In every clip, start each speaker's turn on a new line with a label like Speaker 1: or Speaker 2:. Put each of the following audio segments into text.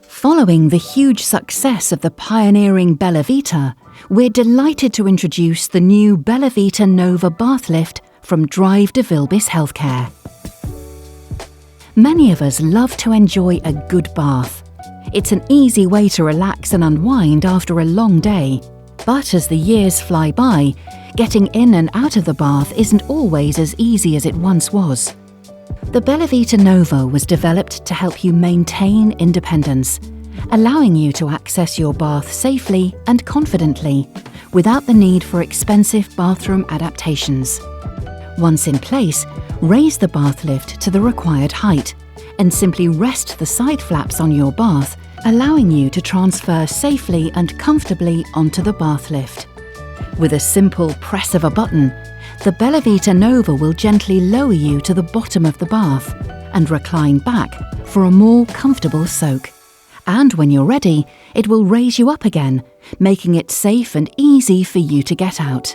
Speaker 1: Following the huge success of the pioneering Bellavita, we're delighted to introduce the new Bellavita NOVA Bathlift from DeVilbiss Healthcare. Many of us love to enjoy a good bath. It's an easy way to relax and unwind after a long day. But as the years fly by, getting in and out of the bath isn't always as easy as it once was. The Bellavita NOVA was developed to help you maintain independence, allowing you to access your bath safely and confidently without the need for expensive bathroom adaptations. Once in place, raise the bath lift to the required height and simply rest the side flaps on your bath, allowing you to transfer safely and comfortably onto the bath lift. With a simple press of a button, the Bellavita NOVA will gently lower you to the bottom of the bath and recline back for a more comfortable soak. And when you're ready, it will raise you up again, making it safe and easy for you to get out.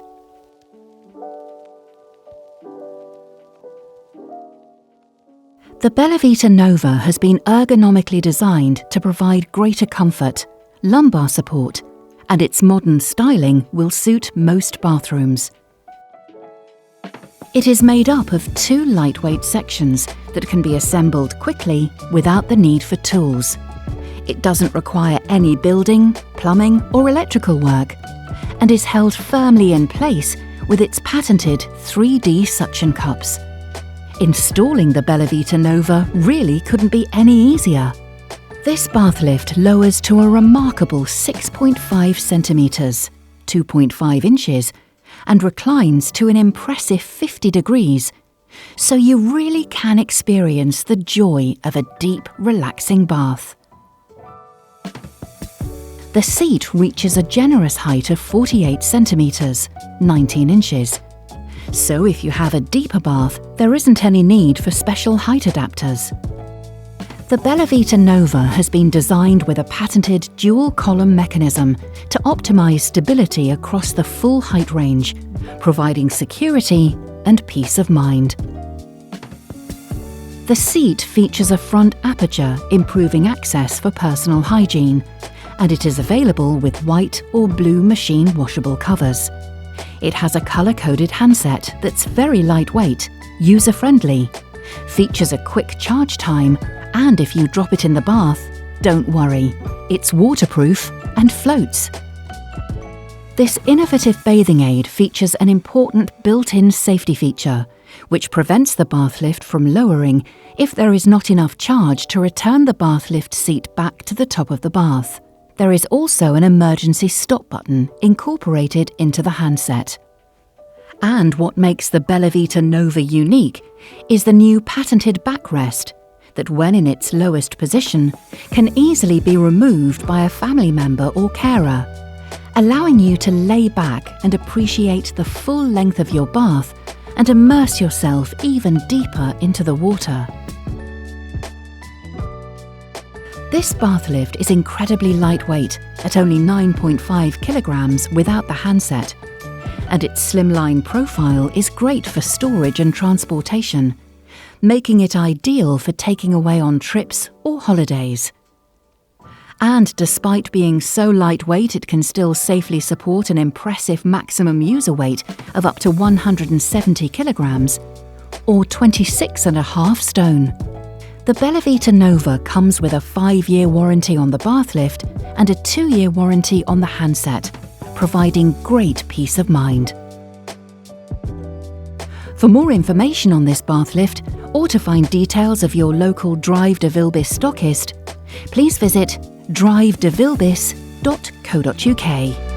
Speaker 1: The Bellavita NOVA has been ergonomically designed to provide greater comfort, lumbar support, and its modern styling will suit most bathrooms. It is made up of 2 lightweight sections that can be assembled quickly without the need for tools. It doesn't require any building, plumbing, or electrical work, and is held firmly in place with its patented 3D suction cups. Installing the Bellavita NOVA really couldn't be any easier. This bath lift lowers to a remarkable 6.5 centimetres, 2.5 inches, and reclines to an impressive 50 degrees, so you really can experience the joy of a deep, relaxing bath. The seat reaches a generous height of 48 centimetres, 19 inches. So if you have a deeper bath, there isn't any need for special height adapters. The Bellavita NOVA has been designed with a patented dual-column mechanism to optimise stability across the full height range, providing security and peace of mind. The seat features a front aperture, improving access for personal hygiene, and it is available with white or blue machine washable covers. It has a colour-coded handset that's very lightweight, user-friendly, features a quick charge time, and if you drop it in the bath, don't worry, it's waterproof and floats. This innovative bathing aid features an important built-in safety feature, which prevents the bath lift from lowering if there is not enough charge to return the bath lift seat back to the top of the bath. There is also an emergency stop button incorporated into the handset. And what makes the Bellavita NOVA unique is the new patented backrest that, when in its lowest position, can easily be removed by a family member or carer, allowing you to lay back and appreciate the full length of your bath and immerse yourself even deeper into the water. This bath lift is incredibly lightweight at only 9.5 kilograms without the handset, and its slimline profile is great for storage and transportation, making it ideal for taking away on trips or holidays. And despite being so lightweight, it can still safely support an impressive maximum user weight of up to 170 kilograms, or 26.5 stone. The Bellavita NOVA comes with a 5-year warranty on the bath lift and a 2-year warranty on the handset, providing great peace of mind. For more information on this bath lift, or to find details of your local DeVilbiss stockist, please visit DeVilbiss.co.uk.